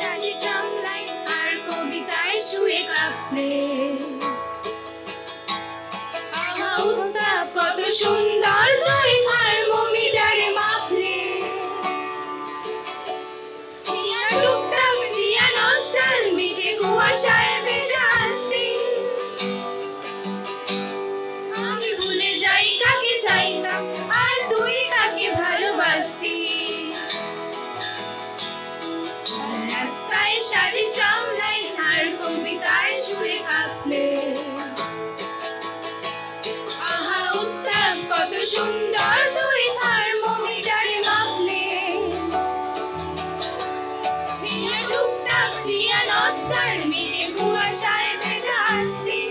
সাজে ট্রামলাইন আর কবিতায় সুরে কাঁপলে উত্তাপ কত সুন্দর দুই থার্মোমিটারে মাপলে টুকটাক জিয়া নস্টাল মিঠে কুয়াশায় ভেজা আসদিন আমি ভুলে যাই কাকে চাইতাম আর তুই কাকে ভালোবাসতি রাস্তায় সাজে ট্রামলাইন আর কবিতায় সুরে কাঁপলে আহা উত্তাপ কত সুন্দর দুই থার্মোমিটারে মাপলে টুকটাক জিয়া নস্টাল মিঠে কুয়াশায় ভেজা আসদিন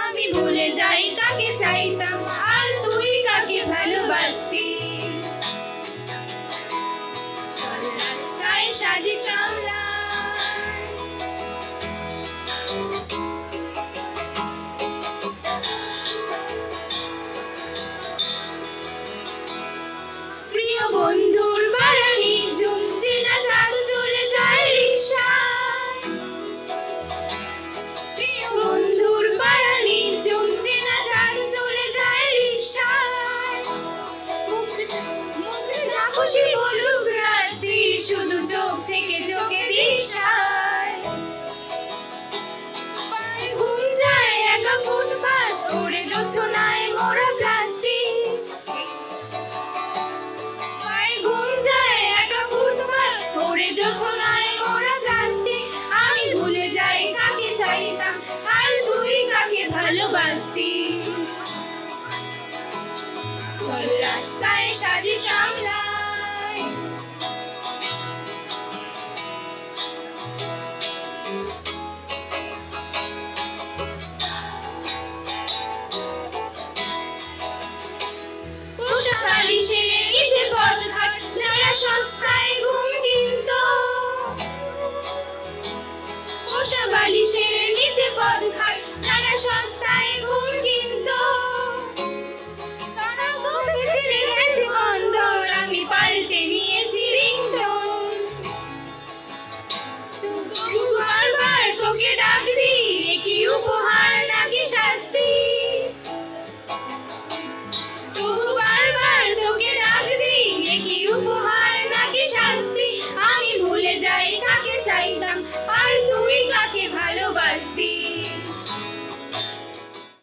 আমি ভুলে যাই কাকে চাইতাম আর তুই কাকে ভালোবাসতি চল রাস্তায় সাজে ট্রামলাইন প্রিয় বন্ধুর বাড়ি ঝুম চেনা চাল চলে যায় রিকশায় প্রিয় বন্ধুর বাড়ি ঝুম চেনা চাল চলে যায় রিকশায় মুখে যা খুশি বলুক রাত্রি শুধু চোখ থেকে চোখে দিশায় পায়ে ঘুম যায় একা ফুটপাত ওড়ে জোছনায় মোড়া প্লাস্টিক পায়ে ঘুম যায় একা ফুটপাত ওড়ে জোছনায় মোড়া প্লাস্টিক আমি ভুলে যাই কাকে চাইতাম আর তুই কাকে ভালোবাসতি চল রাস্তায় সাজে ট্রামলাইন পোষা বালিশের নিচে পথঘাট যারা সস্তায় ঘুম কিনত পোষা বালিশের নিচে পথঘাট যারা সস্তায় ঘুম কিনত তারা ঘুম ছেড়ে